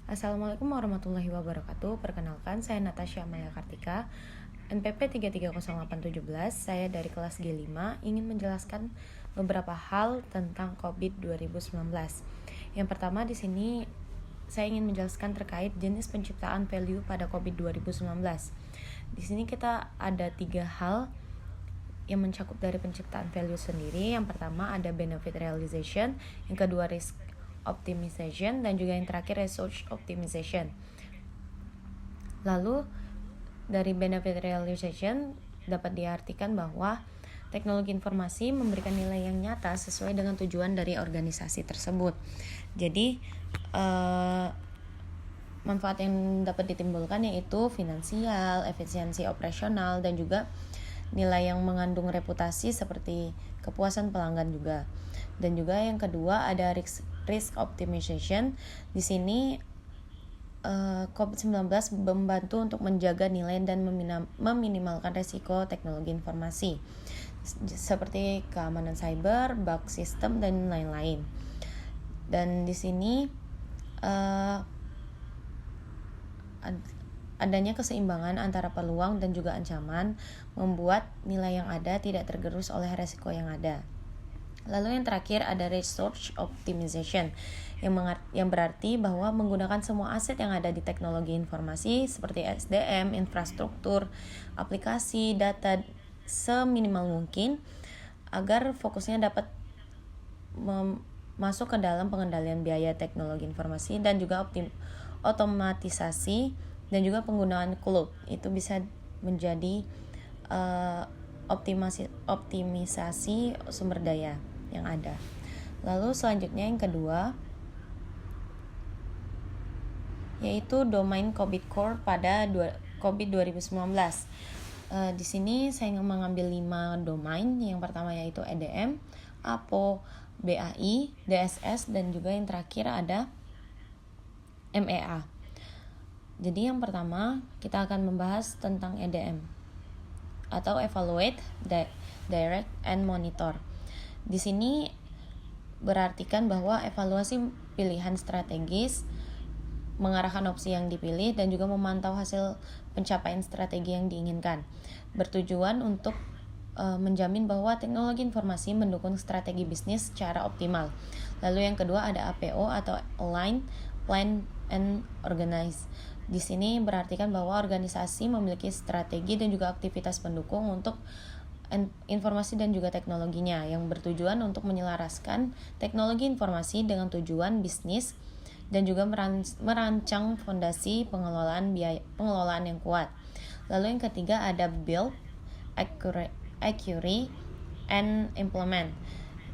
Assalamualaikum warahmatullahi wabarakatuh. Perkenalkan, saya Natasha Maya Kartika, NPP 330817. Saya dari kelas G5 ingin menjelaskan beberapa hal tentang COVID 2019. Yang pertama di sini saya ingin menjelaskan terkait jenis penciptaan value pada COVID 2019. Di sini kita ada 3 hal yang mencakup dari penciptaan value sendiri. Yang pertama ada benefit realization, yang kedua risk optimization, dan juga yang terakhir research optimization. Lalu dari benefit realization dapat diartikan bahwa teknologi informasi memberikan nilai yang nyata sesuai dengan tujuan dari organisasi tersebut. Jadi manfaat yang dapat ditimbulkan yaitu finansial, efisiensi operasional, dan juga nilai yang mengandung reputasi seperti kepuasan pelanggan juga. Dan juga yang kedua ada risk optimization. Di sini COVID-19 membantu untuk menjaga nilai dan meminimalkan resiko teknologi informasi seperti keamanan cyber, bug system, dan lain-lain. Dan di sini adanya keseimbangan antara peluang dan juga ancaman membuat nilai yang ada tidak tergerus oleh resiko yang ada. Lalu yang terakhir ada research optimization yang berarti bahwa menggunakan semua aset yang ada di teknologi informasi seperti SDM, infrastruktur, aplikasi, data seminimal mungkin agar fokusnya dapat masuk ke dalam pengendalian biaya teknologi informasi dan juga otomatisasi dan juga penggunaan cloud. Itu bisa menjadi optimisasi sumber daya yang ada. Lalu selanjutnya yang kedua yaitu domain COVID Core pada COVID 2019. Di sini saya mengambil 5 domain. Yang pertama yaitu EDM, APO, BAI, DSS, dan juga yang terakhir ada MEA. Jadi yang pertama kita akan membahas tentang EDM atau Evaluate, Direct, and Monitor. Di sini berartikan bahwa evaluasi pilihan strategis, mengarahkan opsi yang dipilih, dan juga memantau hasil pencapaian strategi yang diinginkan. Bertujuan untuk menjamin bahwa teknologi informasi mendukung strategi bisnis secara optimal. Lalu yang kedua ada APO atau Align, Plan, and Organize. Di sini berartikan bahwa organisasi memiliki strategi dan juga aktivitas pendukung untuk informasi dan juga teknologinya yang bertujuan untuk menyelaraskan teknologi informasi dengan tujuan bisnis dan juga merancang fondasi pengelolaan yang kuat. Lalu yang ketiga ada build, acquire, and implement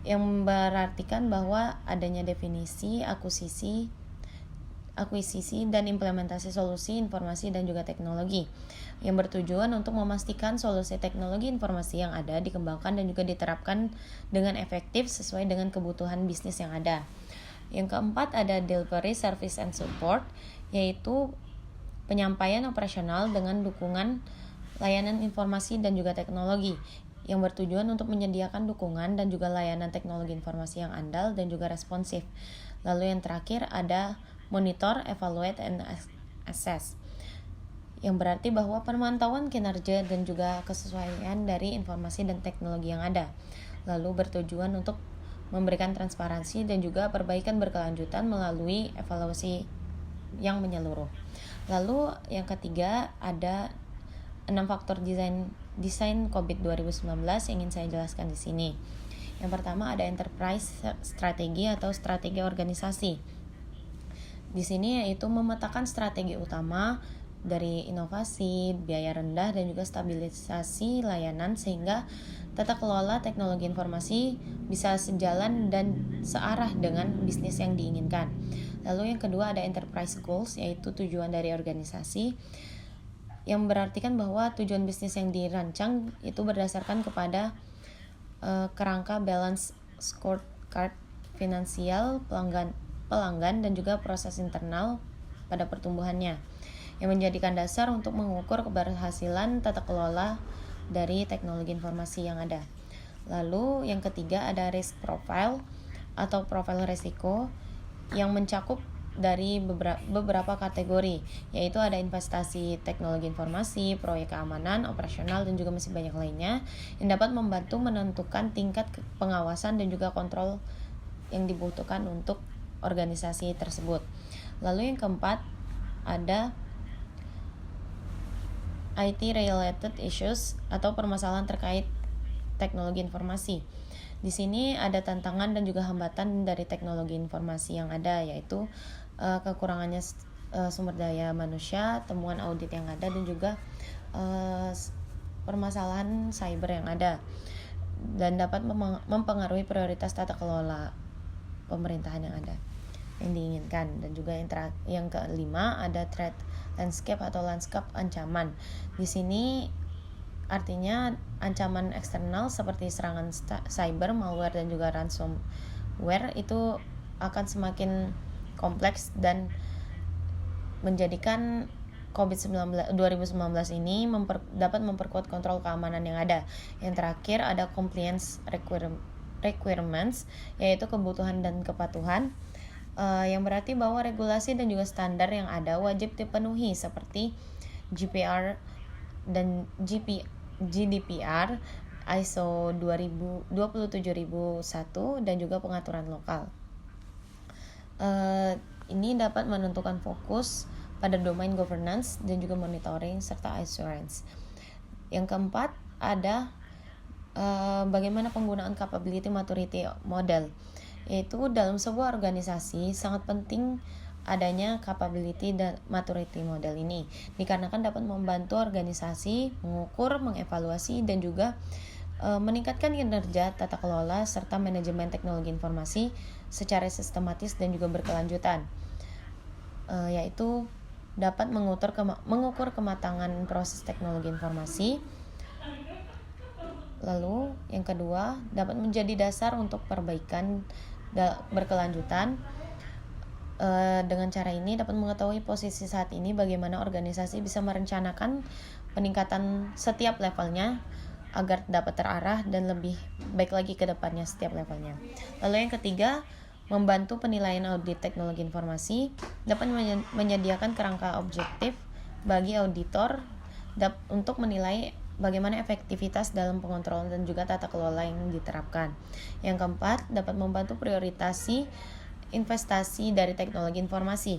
yang berartikan bahwa adanya definisi, akuisisi, dan implementasi solusi informasi dan juga teknologi yang bertujuan untuk memastikan solusi teknologi informasi yang ada dikembangkan dan juga diterapkan dengan efektif sesuai dengan kebutuhan bisnis yang ada. Yang keempat ada delivery, service, and support, yaitu penyampaian operasional dengan dukungan layanan informasi dan juga teknologi yang bertujuan untuk menyediakan dukungan dan juga layanan teknologi informasi yang andal dan juga responsif. Lalu yang terakhir ada monitor, evaluate, and assess, yang berarti bahwa pemantauan kinerja dan juga kesesuaian dari informasi dan teknologi yang ada. Lalu bertujuan untuk memberikan transparansi dan juga perbaikan berkelanjutan melalui evaluasi yang menyeluruh. Lalu yang ketiga ada 6 faktor desain COVID 2019 yang ingin saya jelaskan di sini. Yang pertama ada enterprise strategi atau strategi organisasi. Di sini yaitu memetakan strategi utama dari inovasi, biaya rendah, dan juga stabilisasi layanan sehingga tata kelola teknologi informasi bisa sejalan dan searah dengan bisnis yang diinginkan. Lalu yang kedua ada enterprise goals, yaitu tujuan dari organisasi yang berartikan bahwa tujuan bisnis yang dirancang itu berdasarkan kepada kerangka balance scorecard finansial pelanggan dan juga proses internal pada pertumbuhannya yang menjadikan dasar untuk mengukur keberhasilan tata kelola dari teknologi informasi yang ada. Lalu yang ketiga ada risk profile atau profil risiko yang mencakup dari beberapa kategori, yaitu ada investasi teknologi informasi, proyek keamanan, operasional, dan juga masih banyak lainnya yang dapat membantu menentukan tingkat pengawasan dan juga kontrol yang dibutuhkan untuk organisasi tersebut. Lalu yang keempat ada IT related issues atau permasalahan terkait teknologi informasi. Di sini ada tantangan dan juga hambatan dari teknologi informasi yang ada, yaitu kekurangannya sumber daya manusia, temuan audit yang ada, dan juga permasalahan cyber yang ada, dan dapat mempengaruhi prioritas tata kelola pemerintahan yang ada yang diinginkan. Dan juga yang kelima ada threat landscape atau lanskap ancaman. Di sini artinya ancaman eksternal seperti serangan cyber, malware, dan juga ransomware itu akan semakin kompleks dan menjadikan COVID-19 2019 ini dapat memperkuat kontrol keamanan yang ada. Yang terakhir ada compliance requirements, yaitu kebutuhan dan kepatuhan, yang berarti bahwa regulasi dan juga standar yang ada wajib dipenuhi seperti GDPR dan GDPR, ISO 27001, dan juga pengaturan lokal. Ini dapat menentukan fokus pada domain governance dan juga monitoring serta assurance. Yang keempat ada bagaimana penggunaan capability maturity model, yaitu dalam sebuah organisasi sangat penting adanya capability dan maturity model ini, dikarenakan dapat membantu organisasi mengukur, mengevaluasi, dan juga meningkatkan kinerja tata kelola serta manajemen teknologi informasi secara sistematis dan juga berkelanjutan, yaitu dapat mengukur kematangan proses teknologi informasi. Lalu yang kedua dapat menjadi dasar untuk perbaikan berkelanjutan. Dengan cara ini dapat mengetahui posisi saat ini, bagaimana organisasi bisa merencanakan peningkatan setiap levelnya agar dapat terarah dan lebih baik lagi ke depannya setiap levelnya. Lalu yang ketiga, membantu penilaian audit teknologi informasi, dapat menyediakan kerangka objektif bagi auditor untuk menilai bagaimana efektivitas dalam pengontrolan dan juga tata kelola yang diterapkan. Yang keempat, dapat membantu prioritasi investasi dari teknologi informasi.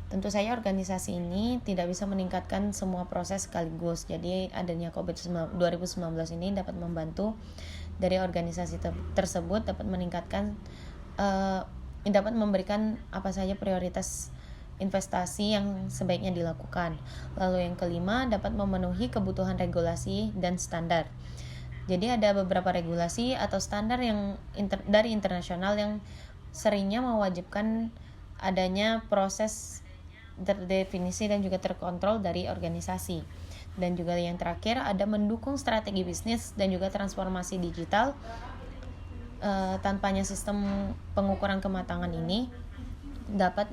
Tentu saja organisasi ini tidak bisa meningkatkan semua proses sekaligus. Jadi adanya COVID-19 ini dapat membantu dari organisasi tersebut dapat meningkatkan dapat memberikan apa saja prioritas investasi yang sebaiknya dilakukan. Lalu yang kelima, dapat memenuhi kebutuhan regulasi dan standar. Jadi ada beberapa regulasi atau standar yang dari internasional yang seringnya mewajibkan adanya proses terdefinisi dan juga terkontrol dari organisasi. Dan juga yang terakhir ada mendukung strategi bisnis dan juga transformasi digital. Tanpanya sistem pengukuran kematangan ini dapat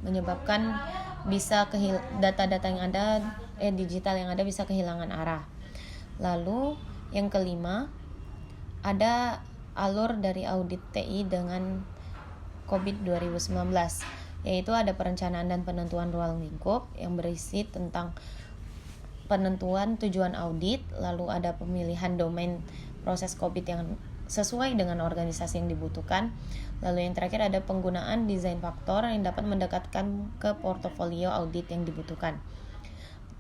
menyebabkan bisa data-data yang ada digital yang ada bisa kehilangan arah. Lalu yang kelima ada alur dari audit TI dengan COVID 2019, yaitu ada perencanaan dan penentuan ruang lingkup yang berisi tentang penentuan tujuan audit, lalu ada pemilihan domain proses COVID yang sesuai dengan organisasi yang dibutuhkan. Lalu yang terakhir ada penggunaan desain faktor yang dapat mendekatkan ke portofolio audit yang dibutuhkan.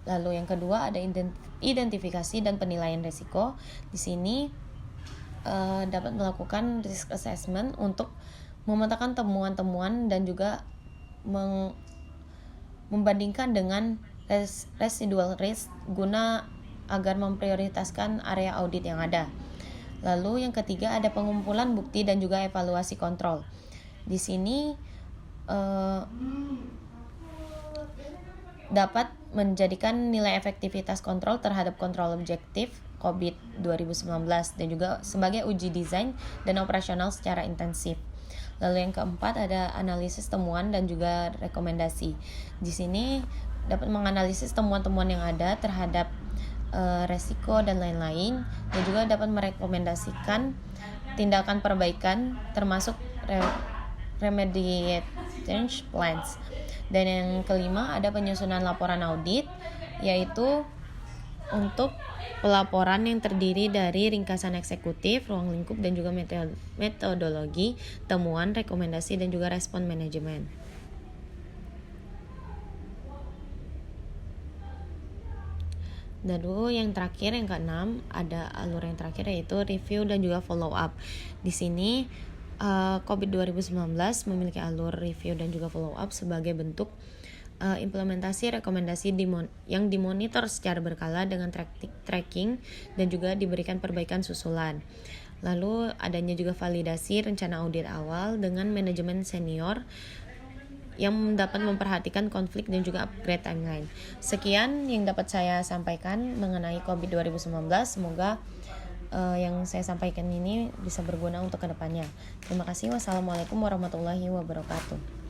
Lalu yang kedua ada identifikasi dan penilaian risiko. Di sini dapat melakukan risk assessment untuk memetakan temuan-temuan dan juga membandingkan dengan residual risk guna agar memprioritaskan area audit yang ada. Lalu yang ketiga ada pengumpulan bukti dan juga evaluasi kontrol. Di sini dapat menjadikan nilai efektivitas kontrol terhadap kontrol objektif COVID 2019 dan juga sebagai uji desain dan operasional secara intensif. Lalu yang keempat ada analisis temuan dan juga rekomendasi. Di sini dapat menganalisis temuan-temuan yang ada terhadap resiko dan lain-lain, dan juga dapat merekomendasikan tindakan perbaikan termasuk remediation plans. Dan yang kelima ada penyusunan laporan audit, yaitu untuk pelaporan yang terdiri dari ringkasan eksekutif, ruang lingkup, dan juga metodologi, temuan, rekomendasi, dan juga respon manajemen. Lalu yang terakhir, yang keenam, ada alur yang terakhir yaitu review dan juga follow up. Di sini COVID 2019 memiliki alur review dan juga follow up sebagai bentuk implementasi rekomendasi yang dimonitor secara berkala dengan tracking dan juga diberikan perbaikan susulan. Lalu adanya juga validasi rencana audit awal dengan manajemen senior yang dapat memperhatikan konflik dan juga upgrade timeline. Sekian yang dapat saya sampaikan mengenai COVID 2019. Semoga yang saya sampaikan ini bisa berguna untuk kedepannya. Terima kasih. Wassalamualaikum warahmatullahi wabarakatuh.